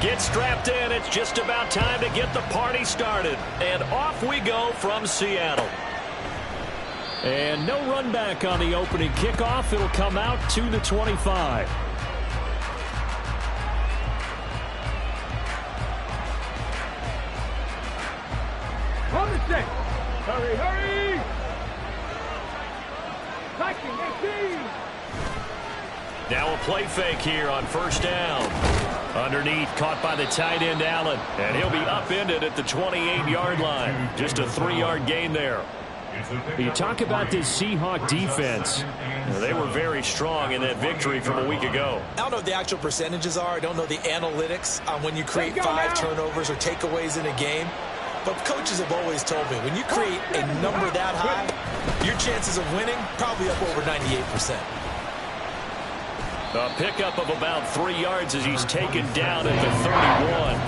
Get strapped in. It's just about time to get the party started. And off we go from Seattle. And no run back on the opening kickoff. It'll come out to the 25. Hurry, hurry! Now a play fake here on first down. Underneath, caught by the tight end, Allen. And he'll be upended at the 28-yard line. Just a 3-yard gain there. You talk about this Seahawks defense. They were very strong in that victory from a week ago. I don't know what the actual percentages are. I don't know the analytics on when you create 5 turnovers or takeaways in a game. But coaches have always told me, when you create a number that high, your chances of winning probably up over 98%. A pickup of about 3 yards as he's taken down at the 31.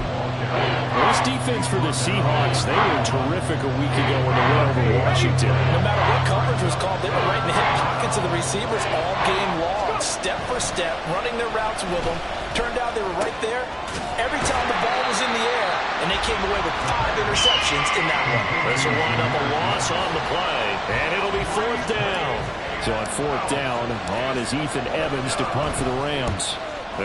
This defense for the Seahawks, they were terrific a week ago in the win over Washington. No matter what coverage was called, they were right in the hip pockets of the receivers all game long, step for step, running their routes with them. Turned out they were right there every time the ball was in the air, and they came away with 5 interceptions in that one. This will wind up a loss on the play, and it'll be 4th down. So on 4th down, on is Ethan Evans to punt for the Rams.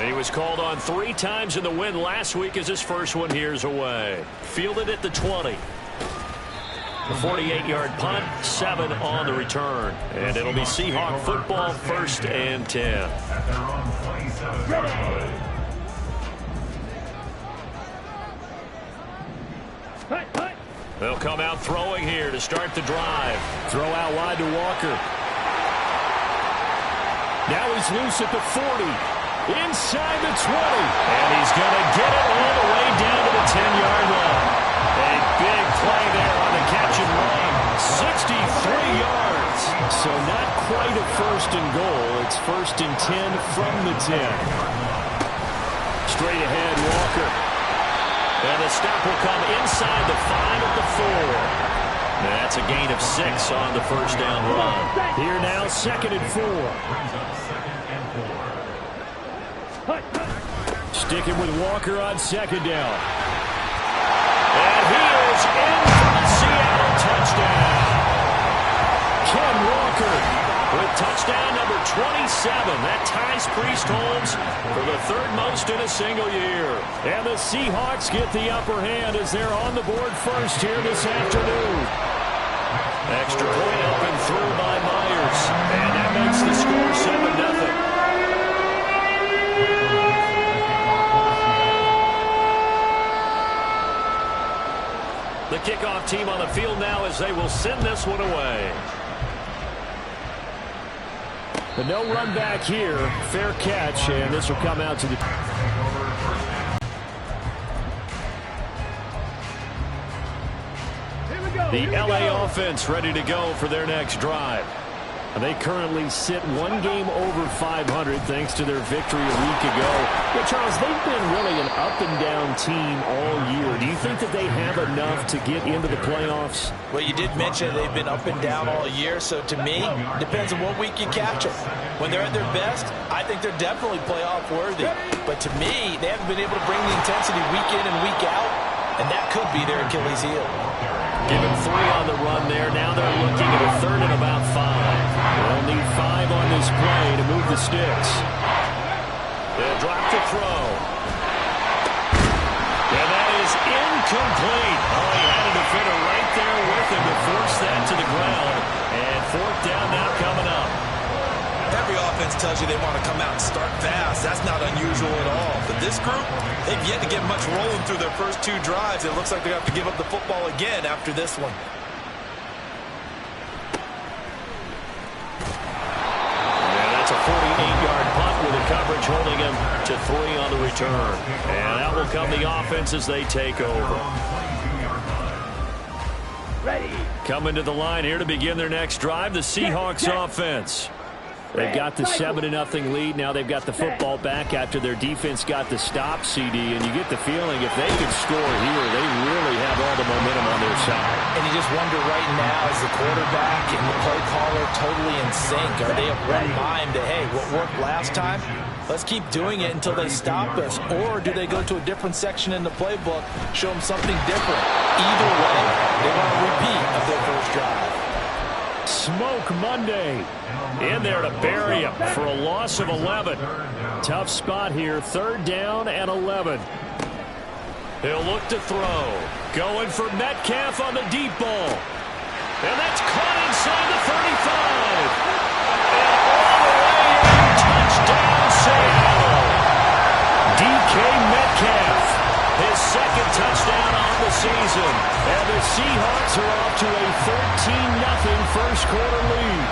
He was called on 3 times in the win last week as his first one here's away. Fielded at the 20. The 48-yard punt, 7 on the return. And it'll be Seahawk football, 1st and 10. They'll come out throwing here to start the drive. Throw out wide to Walker. Now he's loose at the 40. Inside the 20. And he's going to get it all the way down to the 10-yard line. A big play there on the catch and run. 63 yards. So not quite a 1st and goal. It's 1st and 10 from the 10. Straight ahead, Walker. And the stop will come inside the 5 at the 4. That's a gain of 6 on the 1st down run. Here now, 2nd and 4. Sticking with Walker on 2nd down. And he is in for the Seattle touchdown. Ken Walker with touchdown number 27. That ties Priest Holmes for the 3rd most in a single year. And the Seahawks get the upper hand as they're on the board first here this afternoon. Extra point up and through by Myers. And that makes the score 7-0. The kickoff team on the field now as they will send this one away. The no run back here. Fair catch, and this will come out to the... The LA offense ready to go for their next drive. They currently sit 1 game over 500 thanks to their victory a week ago. But Charles, they've been really an up-and-down team all year. Do you think that they have enough to get into the playoffs? Well, you did mention they've been up and down all year, so to me, depends on what week you catch them. When they're at their best, I think they're definitely playoff-worthy. But to me, they haven't been able to bring the intensity week in and week out, and that could be their Achilles heel. Given 3 on the run there. Now they're looking at a 3rd and about 5. They'll need 5 on this play to move the sticks. They'll drop the throw. And that is incomplete. Oh, he had a defender right there with him to force that to the ground. And 4th down now coming up. Every offense tells you they want to come out and start fast. That's not unusual at all. But this group, they've yet to get much rolling through their first 2 drives. It looks like they have to give up the football again after this one. Yeah, that's a 48-yard punt with the coverage holding him to 3 on the return. And that will come the offense as they take over. Coming to the line here to begin their next drive, the Seahawks offense. They've got the 7-0 lead. Now they've got the football back after their defense got the stop, CD. And you get the feeling if they could score here, they really have all the momentum on their side. And you just wonder right now, is the quarterback and the play caller totally in sync? Are they of one mind that, hey, what worked last time, let's keep doing it until they stop us? Or do they go to a different section in the playbook, show them something different? Either way, they want a repeat of their first drive. Smoke Monday in there to bury him for a loss of 11. Tough spot here, 3rd down and 11. He'll look to throw. Going for Metcalf on the deep ball. And that's caught inside the 35. And all the way in, touchdown Seattle. DK Metcalf, his 2nd touchdown on the season. And the Seahawks are off to a 13-0 first quarter lead.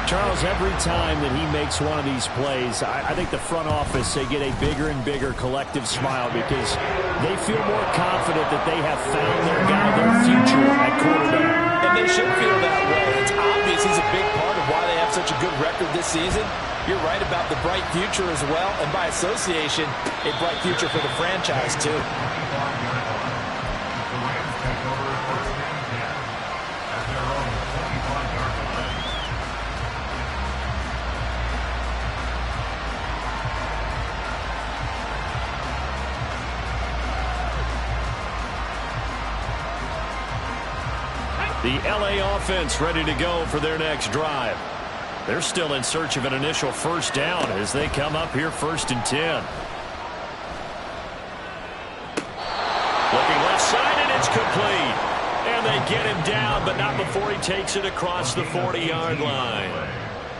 Charles, every time that he makes one of these plays, I think the front office, they get a bigger and bigger collective smile because they feel more confident that they have found their guy, their future at quarterback. And they should feel that way. It's obvious he's a big part of why they have such a good record this season. You're right about the bright future as well, and by association, a bright future for the franchise too. The LA offense ready to go for their next drive. They're still in search of an initial first down as they come up here 1st and 10. Looking left side, and it's complete. And they get him down, but not before he takes it across the 40-yard line.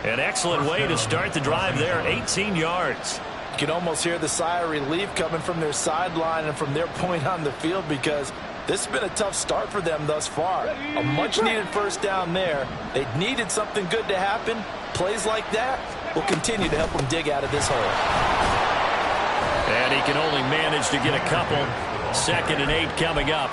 An excellent way to start the drive there, 18 yards. You can almost hear the sigh of relief coming from their sideline and from their point on the field because this has been a tough start for them thus far. A much-needed first down there. They needed something good to happen. Plays like that will continue to help them dig out of this hole. And he can only manage to get a couple. 2nd and 8 coming up.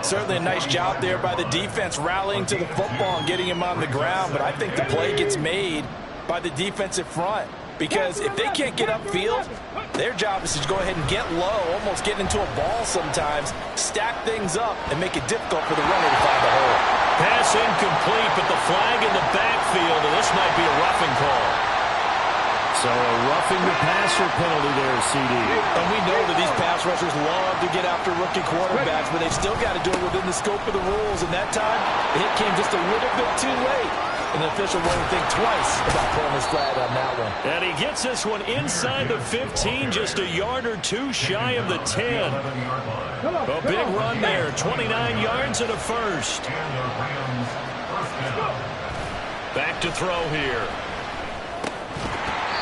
Certainly a nice job there by the defense rallying to the football and getting him on the ground. But I think the play gets made by the defensive front. Because if they can't get upfield, their job is to go ahead and get low, almost get into a ball sometimes, stack things up, and make it difficult for the runner to find the hole. Pass incomplete, but the flag in the backfield, and this might be a roughing call. So a roughing the passer penalty there, CD. And we know that these pass rushers love to get after rookie quarterbacks, but they've still got to do it within the scope of the rules. And that time, the hit came just a little bit too late. And the official won't think twice about pulling his flag on that one. And he gets this one inside the 15, just a yard or two shy of the 10. A big run there, 29 yards and a first. Back to throw here.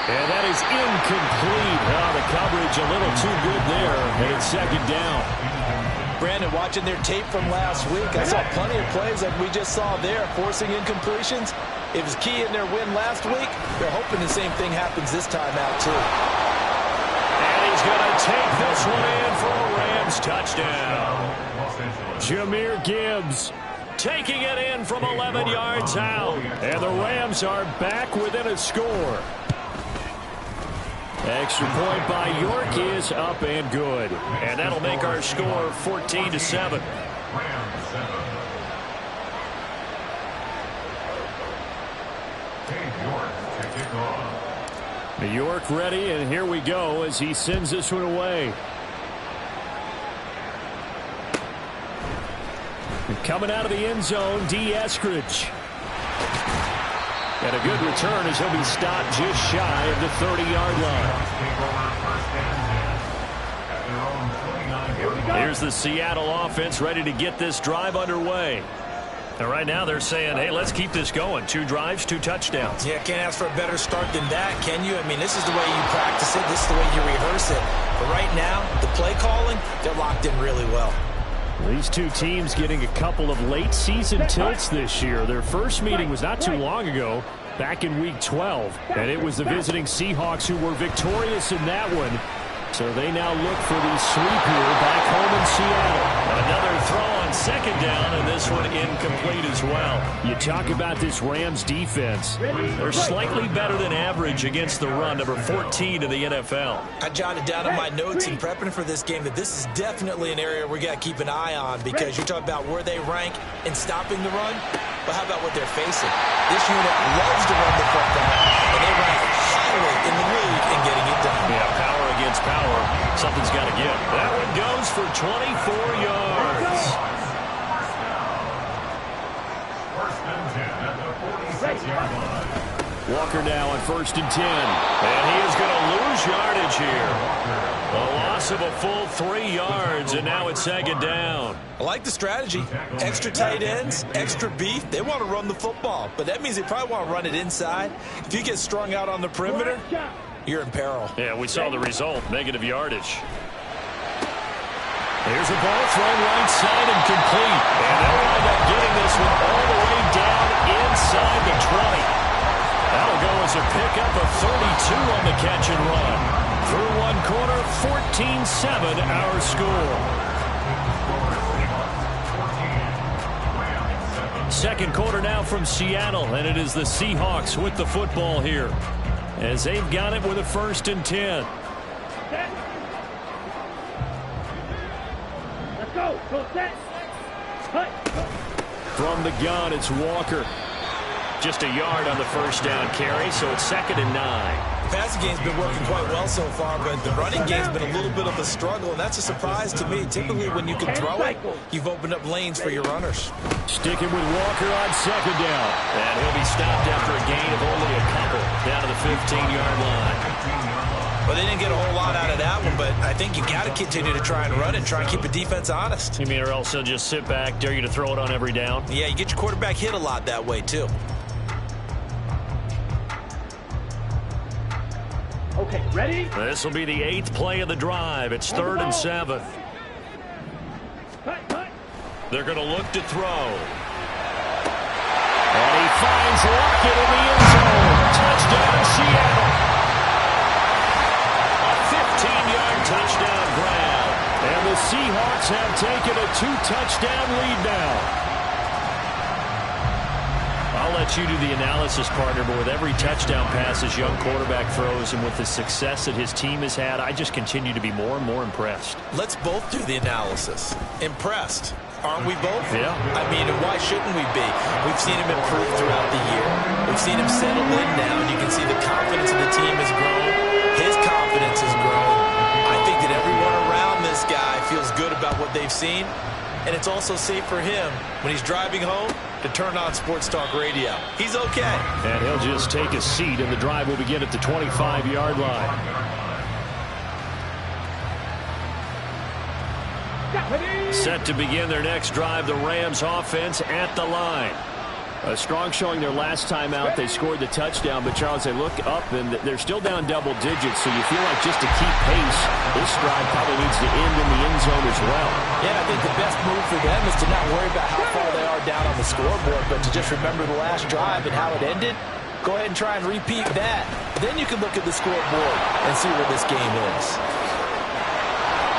And that is incomplete. The coverage a little too good there, and it's 2nd down. Brandon, watching their tape from last week, I saw plenty of plays like we just saw there, forcing incompletions. It was key in their win last week. They're hoping the same thing happens this time out, too. And he's going to take this one in for a Rams touchdown. Jahmyr Gibbs taking it in from 11 yards out. And the Rams are back within a score. Extra point by York is up and good. And that'll make our score 14-7. New York ready, and here we go as he sends this one away. And coming out of the end zone, D. Eskridge. And a good return as he'll be stopped just shy of the 30-yard line. Here's the Seattle offense ready to get this drive underway. And right now they're saying, hey, let's keep this going. 2 drives, 2 touchdowns. Yeah, can't ask for a better start than that, can you? I mean, this is the way you practice it. This is the way you rehearse it. But right now, the play calling, they're locked in really well. These two teams getting a couple of late season tilts this year. Their first meeting was not too long ago, back in week 12. And it was the visiting Seahawks who were victorious in that one. So they now look for the sweep here back home in Seattle. Another throw on second down, and this one incomplete as well. You talk about this Rams defense. They're slightly better than average against the run, number 14 in the NFL. I jotted down in my notes in prepping for this game that this is definitely an area we got to keep an eye on, because you're talking about where they rank in stopping the run. But how about what they're facing? This unit loves to run the football, and they rank highly in the league in getting it done. Yeah, power against power. Something's got to give. That one goes for 24 yards. Walker now on 1st and 10. And he is going to lose yardage here. A loss of a full 3 yards, and now it's 2nd down. I like the strategy. Extra tight ends, extra beef. They want to run the football, but that means they probably want to run it inside. If you get strung out on the perimeter, you're in peril. Yeah, we saw the result, negative yardage. Here's a ball thrown right side and complete. And they'll wind up getting this one all the way down inside the 20. That'll go as a pickup of 32 on the catch and run. Through one quarter, 14-7 our score. Second quarter now from Seattle, and it is the Seahawks with the football here, as they've got it with a 1st and 10. Let's go. Go set. Cut. From the gun, it's Walker. Just a yard on the 1st down carry, so it's 2nd and 9. The passing game's been working quite well so far, but the running game's been a little bit of a struggle, and that's a surprise to me. Typically, when you can throw it, you've opened up lanes for your runners. Sticking with Walker on 2nd down. And he'll be stopped after a gain of only a couple down to the 15-yard line. Well, they didn't get a whole lot out of that one, but I think you got to continue to try and run it and try and keep the defense honest. You mean, or else they'll just sit back, dare you to throw it on every down? Yeah, you get your quarterback hit a lot that way, too. Okay, ready? This will be the 8th play of the drive. It's 3rd and 7. They're going to look to throw. And he finds Lockett in the end zone. Touchdown, Seattle. A 15-yard touchdown grab. And the Seahawks have taken a 2-touchdown lead now. I'll let you do the analysis, partner, but with every touchdown pass his young quarterback throws and with the success that his team has had, I just continue to be more and more impressed. Let's both do the analysis. Impressed. Aren't we both? Yeah. I mean, why shouldn't we be? We've seen him improve throughout the year. We've seen him settle in now, and you can see the confidence of the team has grown. His confidence has grown. I think that everyone around this guy feels good about what they've seen, and it's also safe for him when he's driving home to turn on Sports Talk Radio. He's okay. And he'll just take a seat, and the drive will begin at the 25-yard line. Set to begin their next drive, the Rams offense at the line. A strong showing their last time out. They scored the touchdown, but Charles, they look up and they're still down double digits, so you feel like just to keep pace, this drive probably needs to end in the end zone as well. Yeah, I think the best move for them is to not worry about how far they are down on the scoreboard, but to just remember the last drive and how it ended. Go ahead and try and repeat that. Then you can look at the scoreboard and see where this game is.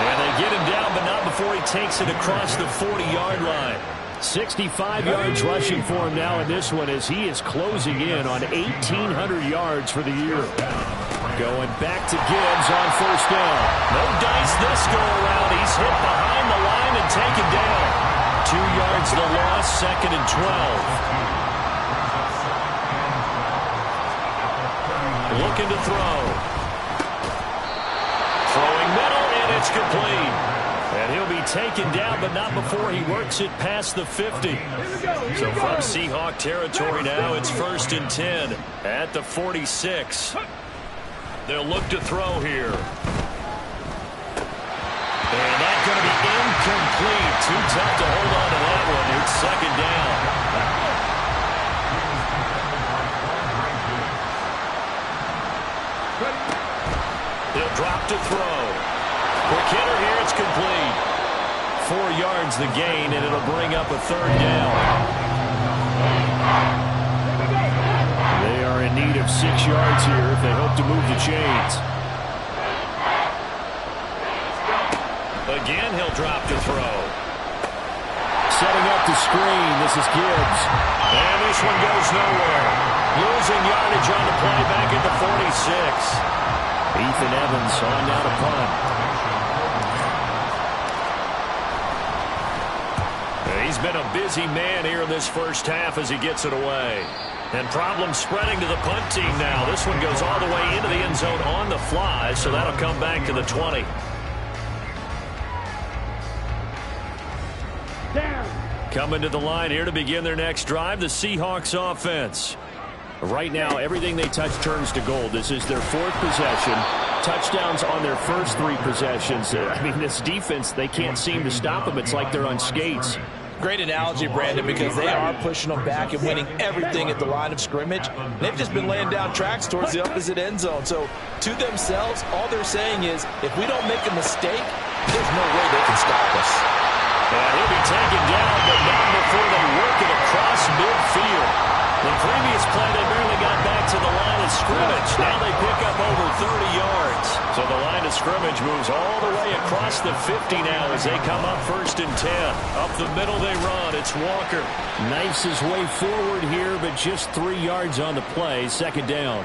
And they get him down, but not before he takes it across the 40-yard line. 65 yards rushing for him now in this one as he is closing in on 1,800 yards for the year. Going back to Gibbs on 1st down. No dice this go-around. He's hit behind the line and taken down. 2 yards the loss, 2nd and 12. Looking to throw. Throwing middle, and it's complete. And he'll be taken down, but not before he works it past the 50. So from Seahawk territory now, it's 1st and 10 at the 46. They'll look to throw here. And that's going to be incomplete. Too tough to hold on to that one. It's 2nd down. He'll drop to throw. Quick hitter here, it's complete. 4 yards the gain, and it'll bring up a 3rd down. They are in need of 6 yards here if they hope to move the chains. Again, he'll drop to throw. Setting up the screen. This is Gibbs. And this one goes nowhere. Losing yardage on the play back at the 46. Ethan Evans on down to punt. He's been a busy man here in this first half as he gets it away. And problems spreading to the punt team now. This one goes all the way into the end zone on the fly, so that'll come back to the 20. Down. Coming to the line here to begin their next drive, the Seahawks offense. Right now, everything they touch turns to gold. This is their fourth possession. Touchdowns on their first three possessions. I mean, this defense, they can't seem to stop them. It's like they're on skates. Great analogy, Brandon, because they are pushing them back and winning everything at the line of scrimmage. They've just been laying down tracks towards the opposite end zone. So to themselves, all they're saying is, if we don't make a mistake, there's no way they can stop us. And he'll be taken down, but not before they work it across midfield. The previous play, they barely got back to the line of scrimmage. Now they pick up over 30 yards. So the line of scrimmage moves all the way across the 50 now as they come up 1st and 10. Up the middle they run. It's Walker. Knifes his way forward here, but just 3 yards on the play. 2nd down.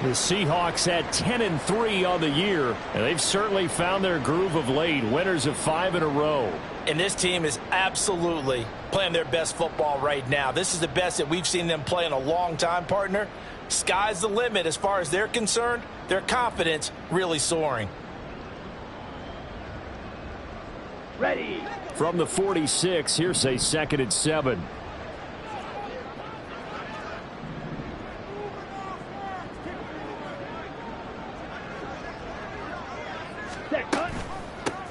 The Seahawks at 10-3 on the year, and they've certainly found their groove of late. Winners of 5 in a row. And this team is absolutely playing their best football right now. This is the best that we've seen them play in a long time, partner. Sky's the limit as far as they're concerned. Their confidence really soaring. Ready. From the 46, here's a 2nd and 7.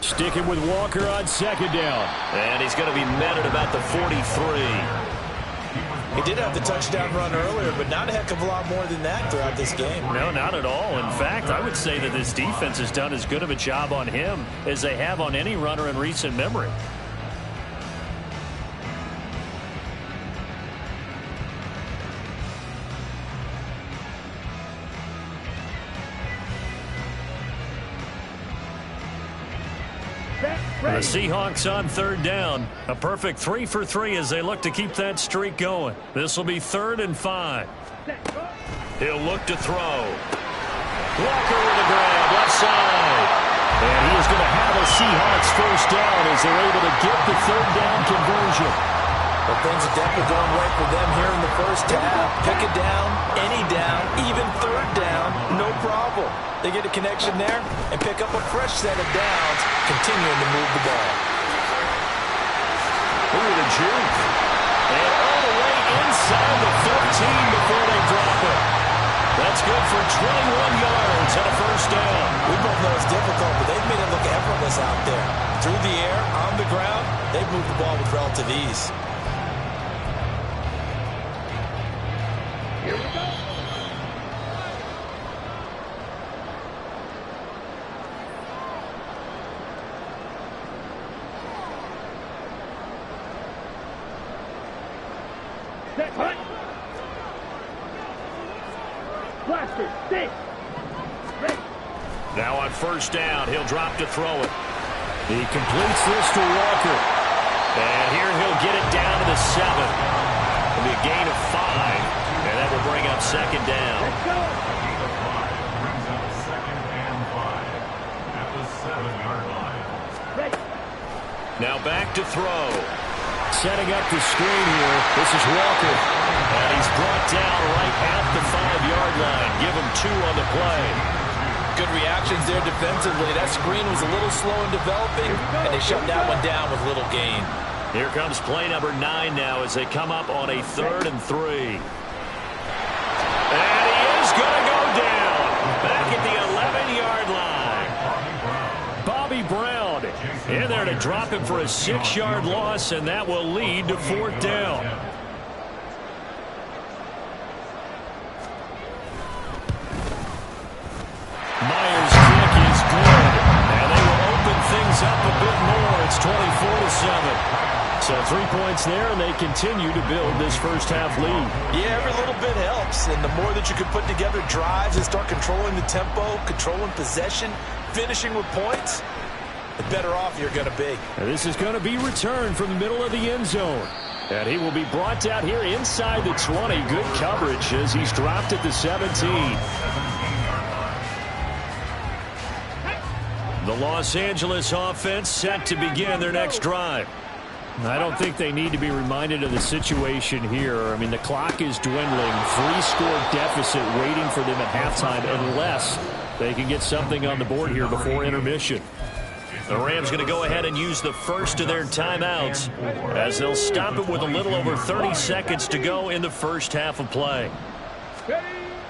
Sticking with Walker on 2nd down. And he's going to be met at about the 43. He did have the touchdown run earlier, but not a heck of a lot more than that throughout this game. No, not at all. In fact, I would say that this defense has done as good of a job on him as they have on any runner in recent memory. The Seahawks on 3rd down. A perfect 3 for 3 as they look to keep that streak going. This will be 3rd and 5. He'll look to throw. Walker with a grab, left side. And he is going to have a Seahawks 1st down as they're able to get the 3rd down conversion. Well, things are definitely going right for them here in the first half. Pick a down, any down, even 3rd down, no problem. They get a connection there and pick up a fresh set of downs, continuing to move the ball. Look at the juke. And all the way inside the 15 before they drop it. That's good for 21 yards and a 1st down. We both know it's difficult, but they've made it look effortless out there. Through the air, on the ground, they've moved the ball with relative ease. Here we go. Set, punt. Blaster, stay. Ready. Now on 1st down, he'll drop to throw it. He completes this to Walker. And here he'll get it down to the 7. It'll be a gain of 5. And that will bring up 2nd down. Let's go. Brings up 2nd and 5 at the 7-yard line. Ready. Now back to throw. Setting up the screen here. This is Walker. And he's brought down right at the 5-yard line. Give him 2 on the play. Good reactions there defensively. That screen was a little slow in developing, and they shut that one down with little gain. Here comes play number 9 now as they come up on a 3rd and 3. And he is going to go down. Back at the 11-yard line. Bobby Brown in there to drop him for a 6-yard loss, and that will lead to 4th down. Myers' kick is good, and they will open things up a bit more. It's 24-7. So 3 points there, and they continue to build this first half lead. Yeah, every little bit helps, and the more that you can put together drives and start controlling the tempo, controlling possession, finishing with points, the better off you're going to be. And this is going to be returned from the middle of the end zone. And he will be brought down here inside the 20. Good coverage as he's dropped at the 17. The Los Angeles offense set to begin their next drive. I don't think they need to be reminded of the situation here. I mean, the clock is dwindling. 3-score deficit waiting for them at halftime unless they can get something on the board here before intermission. The Rams going to go ahead and use the first of their timeouts as they'll stop it with a little over 30 seconds to go in the first half of play.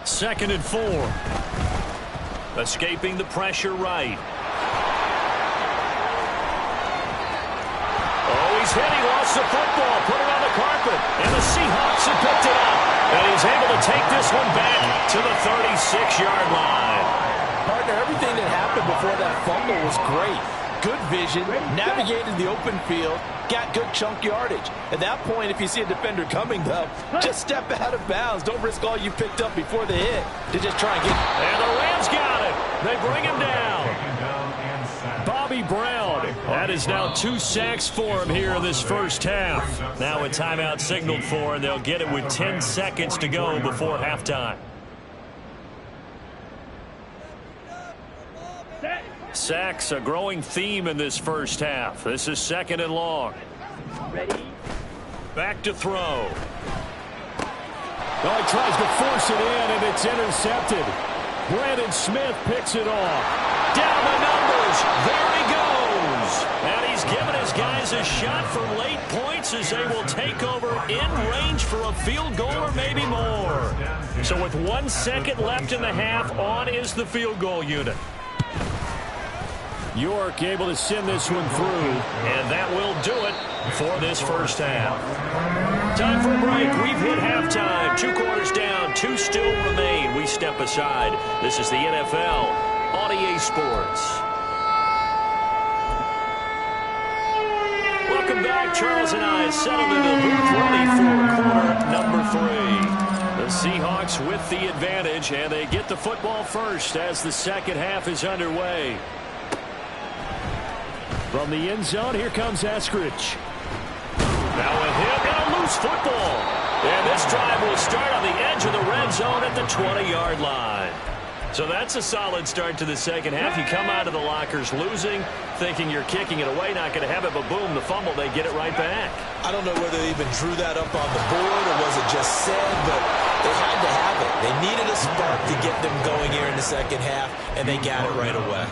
2nd and 4. Escaping the pressure right. Oh, he's hit. He lost the football. Put it on the carpet. And the Seahawks have picked it up. And he's able to take this one back to the 36-yard line. Partner, everything that happened before that fumble was great. Good vision, navigated the open field, got good chunk yardage. At that point, if you see a defender coming, though, just step out of bounds. Don't risk all you picked up before the hit to just try and get... And the Rams got it. They bring him down. Bobby Brown. That is now 2 sacks for him here in this first half. Now a timeout signaled for, and they'll get it with 10 seconds to go before halftime. Sacks, a growing theme in this first half. This is 2nd and long. Ready? Back to throw. Oh, he tries to force it in, and it's intercepted. Brandon Smith picks it off. Down the numbers. There he goes. And he's given his guys a shot for late points as they will take over in range for a field goal or maybe more. So with 1 second left in the half, on is the field goal unit. York able to send this one through, and that will do it for this first half. Time for a break. We've hit halftime. 2 quarters down, 2 still remain. We step aside. This is the NFL on EA Sports. Welcome back. Charles and I settled into the booth ready for quarter number 3. The Seahawks with the advantage, and they get the football first as the second half is underway. From the end zone, here comes Eskridge. Now a hit and a loose football. And this drive will start on the edge of the red zone at the 20-yard line. So that's a solid start to the second half. You come out of the lockers losing, thinking you're kicking it away, not going to have it, but boom, the fumble, they get it right back. I don't know whether they even drew that up on the board or was it just said, but they had to have it. They needed a spark to get them going here in the second half, and they got it right away.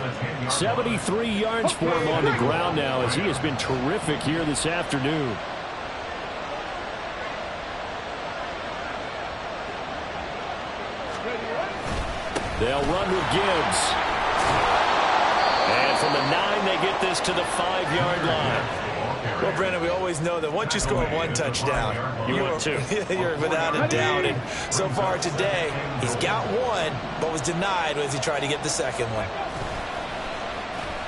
73 yards for him on the ground now as he has been terrific here this afternoon. They'll run with Gibbs. And from the 9, they get this to the 5-yard line. Well, Brandon, we always know that once you score 1 touchdown, want 2. You're without a doubt. And so far today, he's got 1, but was denied as he tried to get the second one.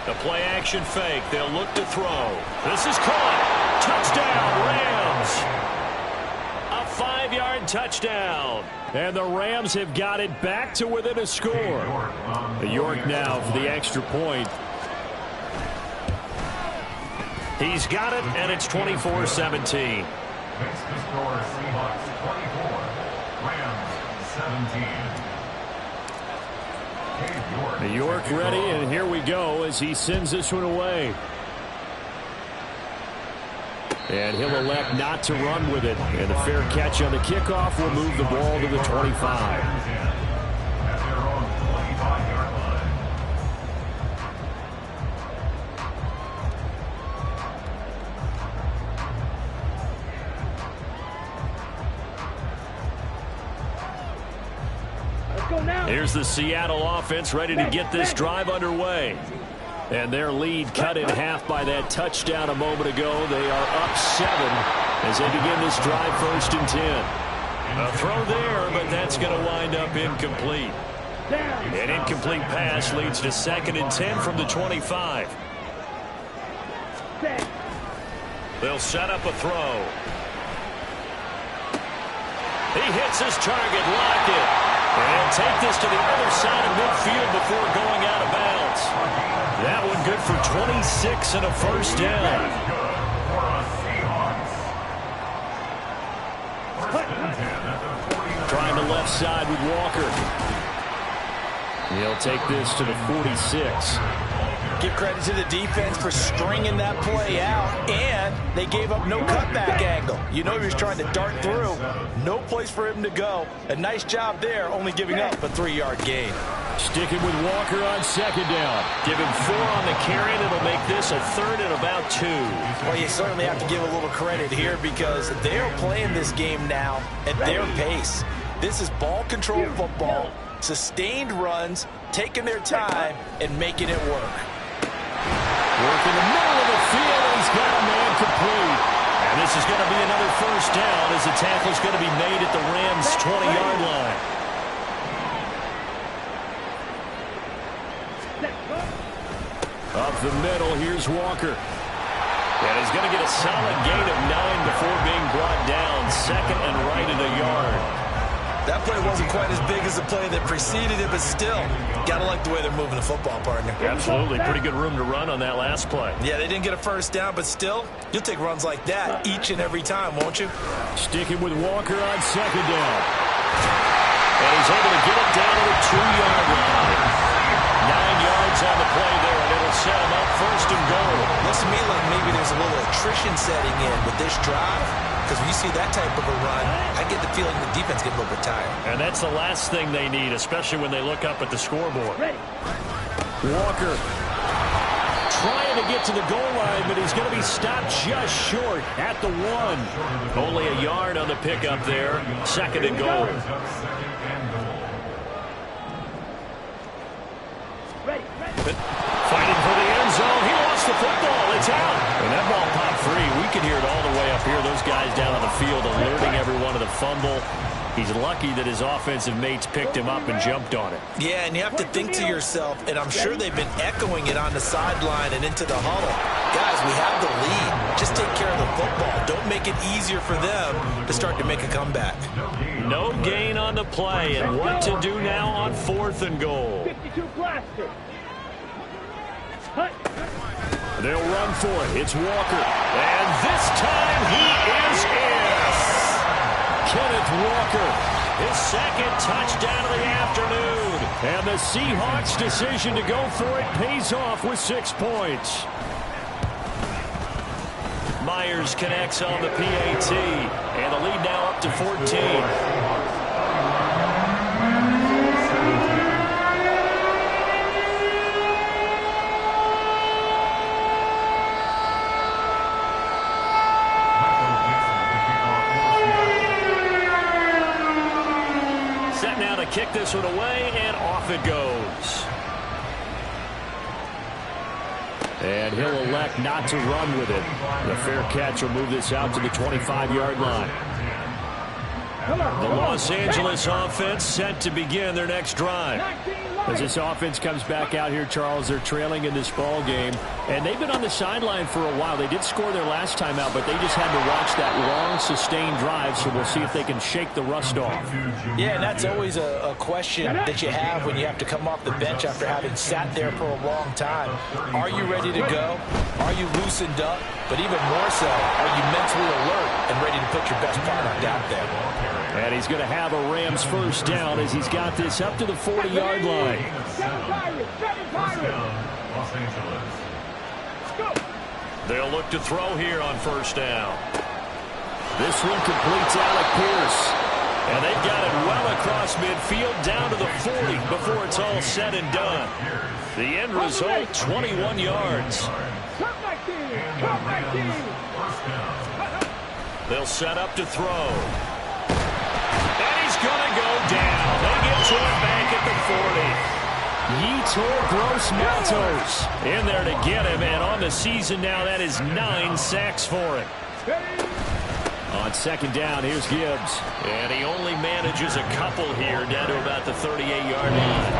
The play-action fake. They'll look to throw. This is caught. Touchdown, Rams. A 5-yard touchdown. And the Rams have got it back to within a score. York now for the extra point. He's got it, and it's 24-17. Next to score, Seahawks 24, Rams 17. York ready, and here we go as he sends this one away. And he'll elect not to run with it. And a fair catch on the kickoff will move the ball to the 25. Here's the Seattle offense ready to get this drive underway. And their lead cut in half by that touchdown a moment ago. They are up 7 as they begin this drive 1st and 10. A throw there, but that's going to wind up incomplete. An incomplete pass leads to 2nd and 10 from the 25. They'll set up a throw. He hits his target, Lockett. And he'll take this to the other side of midfield before going out of bounds. That one and good for 26 and a first down. For the Seahawks. First and 10 at the 49. Trying the left side with Walker. He'll take this to the 46. Give credit to the defense for stringing that play out, and they gave up no cutback angle. You know he was trying to dart through. No place for him to go. A nice job there, only giving up a 3-yard gain. Sticking with Walker on second down. Give him 4 on the carry, and it'll make this a third and about 2. Well, you certainly have to give a little credit here because they're playing this game now at their pace. This is ball control football, sustained runs, taking their time, and making it work. Work in the middle of the field, and he's got a man complete. And this is going to be another first down as the tackle's going to be made at the Rams' 20-yard line. Up the middle, here's Walker. And he's going to get a solid gain of 9 before being brought down. Second and right at a yard. That play wasn't quite as big as the play that preceded it, but still, got to like the way they're moving the football, partner. Absolutely. Pretty good room to run on that last play. Yeah, they didn't get a first down, but still, you'll take runs like that each and every time, won't you? Sticking with Walker on second down. And he's able to get it down to the 2-yard line. 9 yards on the play there, and it'll set him up first and goal. Looks to me like maybe there's a little attrition setting in with this drive. Because when you see that type of a run, I get the feeling the defense gets a little bit tired. And that's the last thing they need, especially when they look up at the scoreboard. Walker trying to get to the goal line, but he's going to be stopped just short at the 1. Only a yard on the pickup there. Second and goal. Fighting for the end zone. He lost the football. It's out. And that ball popped free. We can hear it all the way up here. Those guys down on the field alerting everyone of the fumble. He's lucky that his offensive mates picked him up and jumped on it. Yeah, and you have to think to yourself, and I'm sure they've been echoing it on the sideline and into the huddle. Guys, we have the lead. Just take care of the football. Don't make it easier for them to start to make a comeback. No gain on the play, and what to do now on 4th and goal. 52 blaster. They'll run for it. It's Walker. And this time he is in. Kenneth Walker, his second touchdown of the afternoon. And the Seahawks' decision to go for it pays off with 6 points. Myers connects on the PAT. And the lead now up to 14. Kick this one away, and off it goes. And he'll elect not to run with it. The fair catch will move this out to the 25-yard line. The Los Angeles offense set to begin their next drive. As this offense comes back out here, Charles, they're trailing in this ball game. And they've been on the sideline for a while. They did score their last time out, but they just had to watch that long, sustained drive. So we'll see if they can shake the rust off. Yeah, and that's always a question that you have when you have to come off the bench after having sat there for a long time. Are you ready to go? Are you loosened up? But even more so, are you mentally alert and ready to put your best product out there? And he's going to have a Rams first down as he's got this up to the 40-yard line. They'll look to throw here on first down. This one completes Alec Pierce. And they've got it well across midfield down to the 40 before it's all said and done. The end result, 21 yards. They'll set up to throw. And he's going to go down. They get to him back at the 40. Yetur Gross-Matos in there to get him. And on the season now, that is 9 sacks for him. On second down, here's Gibbs. And he only manages a couple here down to about the 38-yard line.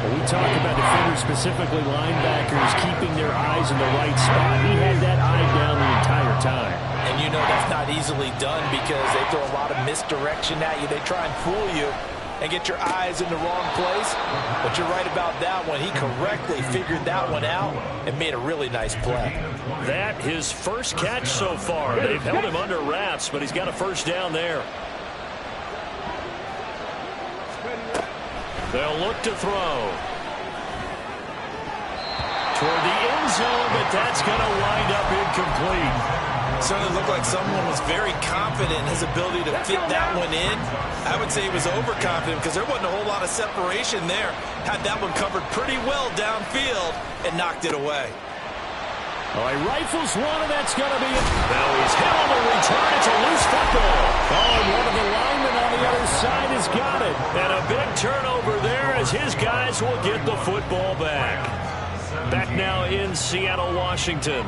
When we talk about defenders, specifically linebackers, keeping their eyes in the right spot, he had that eye down the entire time. And you know that's not easily done because they throw a lot of misdirection at you. They try and fool you. and get your eyes in the wrong place. But you're right about that one. He correctly figured that one out and made a really nice play. That his first catch so far. They've held him under wraps, but he's got a first down there. They'll look to throw toward the end zone, but that's going to wind up incomplete. Certainly looked like someone was very confident in his ability to fit that one in. I would say he was overconfident because there wasn't a whole lot of separation there. Had that one covered pretty well downfield and knocked it away. All right, rifles one, and that's going to be it. Now he's hit on the return. It's a loose football. Oh, and one of the linemen on the other side has got it. And a big turnover there as his guys will get the football back. Back now in Seattle, Washington.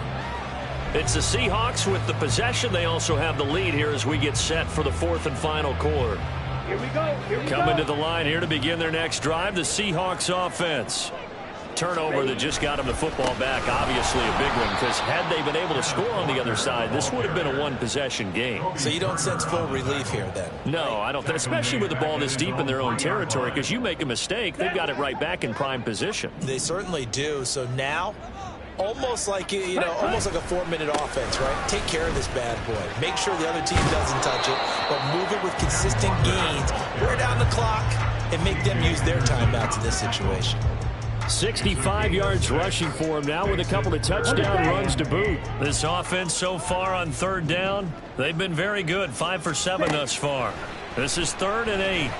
It's the Seahawks with the possession. They also have the lead here as we get set for the fourth and final quarter. Here we go. Coming to the line here to begin their next drive, the Seahawks offense. Turnover that just got them the football back, obviously a big one, because had they been able to score on the other side, this would have been a one-possession game. So you don't sense full relief here then? No, I don't, especially with the ball this deep in their own territory, because you make a mistake, they've got it right back in prime position. They certainly do. So now, almost like, almost like a 4-minute offense, right? Take care of this bad boy. Make sure the other team doesn't touch it, but move it with consistent gains. Wear down the clock and make them use their timeouts in this situation. 65 yards rushing for him now with a couple of touchdown runs to boot. This offense so far on third down, they've been very good. 5 for 7 thus far. This is 3rd and 8.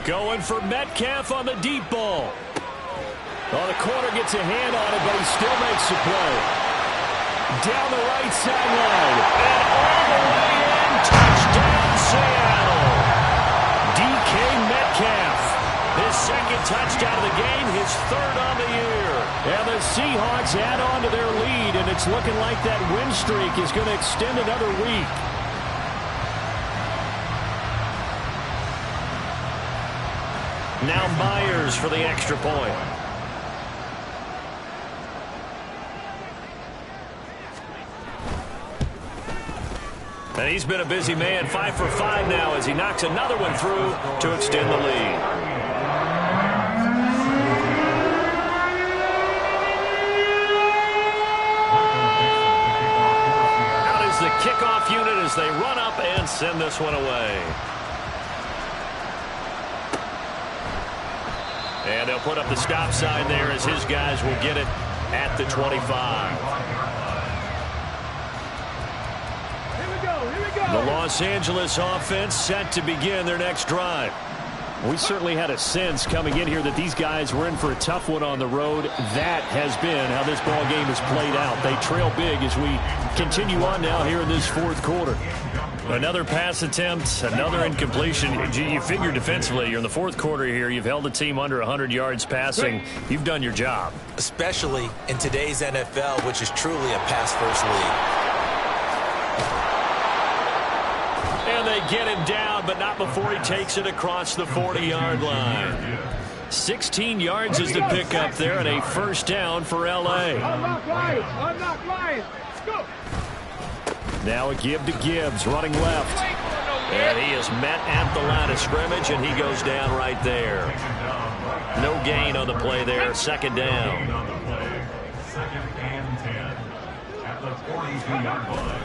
Going for Metcalf on the deep ball. Oh, the corner gets a hand on it, but he still makes the play. Down the right sideline. And all the way in. Touchdown, Seattle. DK Metcalf. His second touchdown of the game, his 3rd on the year. And the Seahawks add on to their lead, and it's looking like that win streak is going to extend another week. Now Myers for the extra point. And he's been a busy man, 5 for 5 now as he knocks another one through to extend the lead. Out is the kickoff unit as they run up and send this one away. And they'll put up the stop sign there as his guys will get it at the 25. The Los Angeles offense set to begin their next drive. We certainly had a sense coming in here that these guys were in for a tough one on the road. That has been how this ball game has played out. They trail big as we continue on now here in this 4th quarter. Another pass attempt, another incompletion. You figure defensively, you're in the 4th quarter here. You've held the team under 100 yards passing. You've done your job. Especially in today's NFL, which is truly a pass-first league. And they get him down, but not before he takes it across the 40-yard line. 16 yards is the pickup there, and a first down for L.A. Unlock Lions. Go. Now a give to Gibbs, running left. And he is met at the line of scrimmage, and he goes down right there. No gain on the play there, 2nd down. 2nd and 10 at the 42-yard line.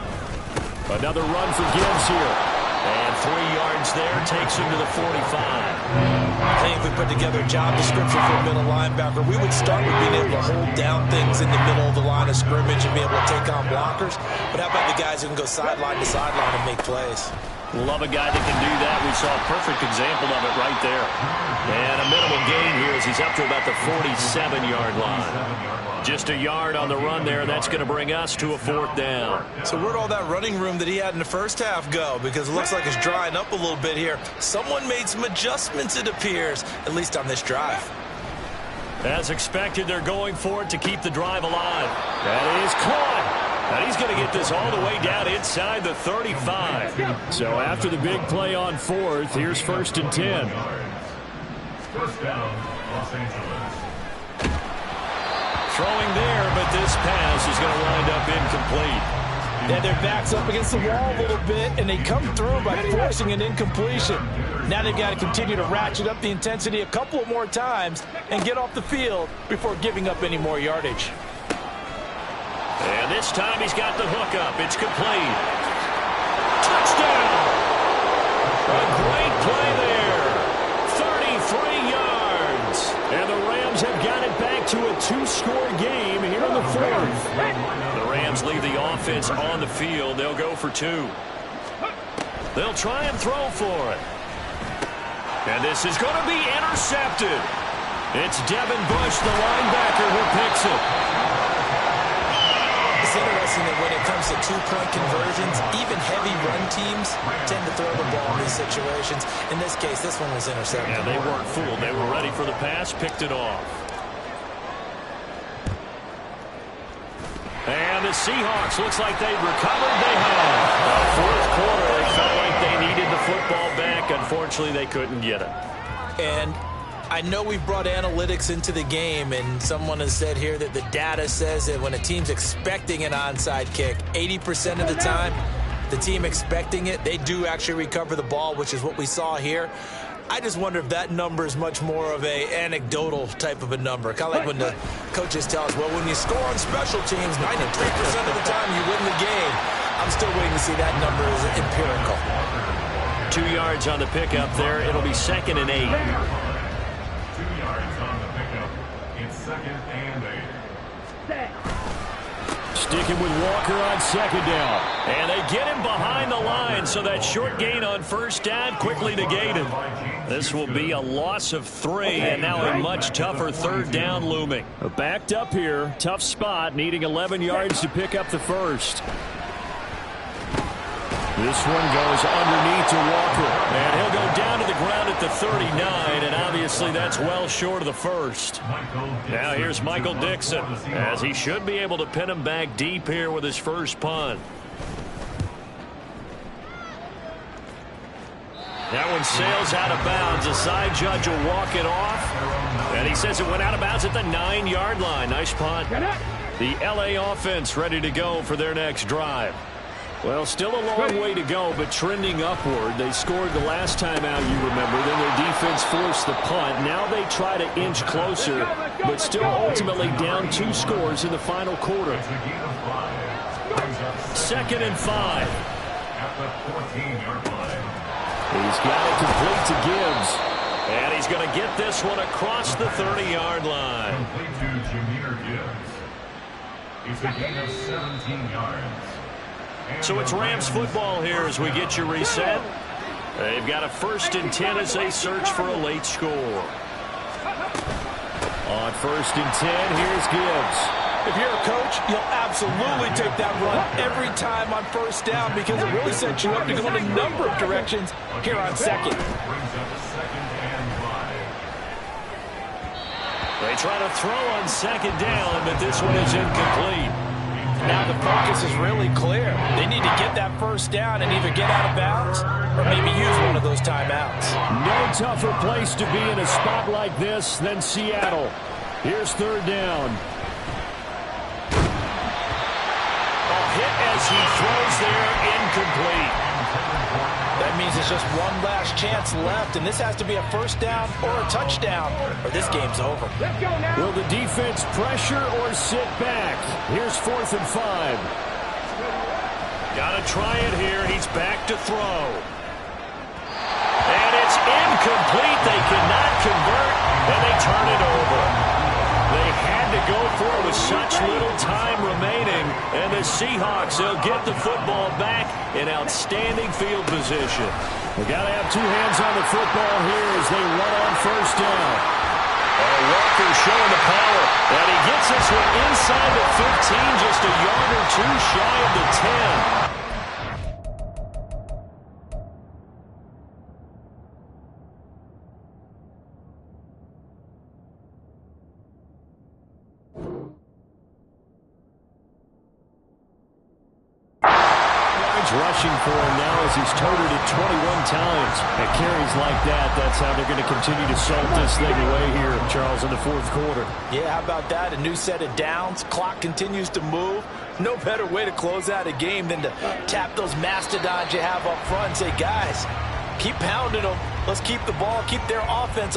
Another run for Gibbs here. And 3 yards there, takes him to the 45. I think if we put together a job description for a middle linebacker, we would start with being able to hold down things in the middle of the line of scrimmage and be able to take on blockers. But how about the guys who can go sideline to sideline and make plays? Love a guy that can do that. We saw a perfect example of it right there. And a minimal gain here as he's up to about the 47-yard line. Just a yard on the run there. That's going to bring us to a 4th down. So where'd all that running room that he had in the first half go? Because it looks like it's drying up a little bit here. Someone made some adjustments, it appears, at least on this drive. As expected, they're going for it to keep the drive alive. That is caught. And he's going to get this all the way down inside the 35. So after the big play on 4th, here's 1st and 10. First down, Los Angeles. Throwing there, but this pass is going to wind up incomplete. They had their backs up against the wall a little bit, and they come through by forcing an incompletion. Now they've got to continue to ratchet up the intensity a couple more times and get off the field before giving up any more yardage. And this time he's got the hook up. It's complete. Touchdown! A great play there. 33 yards. And the Rams have got it back to a 2-score game here in the fourth. The Rams leave the offense on the field. They'll go for 2. They'll try and throw for it. And this is going to be intercepted. It's Devin Bush, the linebacker, who picks it. It's interesting that when it comes to two-point conversions, even heavy run teams tend to throw the ball in these situations. In this case, this one was intercepted. Yeah, they weren't fooled. They were ready for the pass, picked it off. And the Seahawks, looks like they've recovered. They have. Fourth quarter, they felt like they needed the football back. Unfortunately, they couldn't get it. And I know we've brought analytics into the game, and someone has said here that the data says that when a team's expecting an onside kick, 80% of the time, the team expecting it, they do actually recover the ball, which is what we saw here. I just wonder if that number is much more of a anecdotal type of a number. Kind of like when the coaches tell us, well, when you score on special teams, 93% of the time you win the game. I'm still waiting to see that number is empirical. 2 yards on the pickup there. It'll be 2nd and 8. 2 yards on the pickup. It's 2nd and 8. Sticking with Walker on 2nd down. And they get him behind the line, so that short gain on 1st down quickly negated. This will be a loss of 3, and now a much tougher 3rd down looming. Backed up here, tough spot, needing 11 yards to pick up the first. This one goes underneath to Walker, and he'll go down to the ground at the 39, and obviously that's well short of the first. Now here's Michael Dixon, as he should be able to pin him back deep here with his first punt. That one sails out of bounds. The side judge will walk it off, and he says it went out of bounds at the 9-yard line. Nice punt. The LA offense ready to go for their next drive. Well, still a long way to go, but trending upward. They scored the last time out, you remember. Then their defense forced the punt. Now they try to inch closer, but still ultimately down 2 scores in the final quarter. 2nd and 5. At the 14-yard line. He's got it complete to Gibbs. And he's going to get this one across the 30-yard line. Complete to Jameer Gibbs. It's a gain of 17 yards. So it's Rams football here as we get you reset. They've got a 1st and 10 as they search for a late score. On 1st and 10, here's Gibbs. If you're a coach, you'll absolutely take that run every time on 1st down because it really sets you up to go in a number of directions here on 2nd. They try to throw on 2nd down, but this one is incomplete. Now the focus is really clear. They need to get that 1st down and either get out of bounds or maybe use one of those timeouts. No tougher place to be in a spot like this than Seattle. Here's 3rd down. A hit as he throws there, incomplete. That means there's just one last chance left, and this has to be a 1st down or a touchdown, or this game's over. Will the defense pressure or sit back? Here's 4th and 5. Gotta try it here. He's back to throw. And it's incomplete. They cannot convert, and they turn it over. They had to go for it with such little time remaining, and the Seahawks, they'll get the football back in outstanding field position. They got to have 2 hands on the football here as they run on 1st down. Walker showing the power, and he gets this one inside the 15, just a yard or 2 shy of the 10. Rushing for him now as he's toted it 21 times. At carries like that, that's how they're going to continue to salt this thing away here, Charles, in the 4th quarter. Yeah, how about that? A new set of downs. Clock continues to move. No better way to close out a game than to tap those mastodons you have up front and say, guys, keep pounding them. Let's keep the ball, keep their offense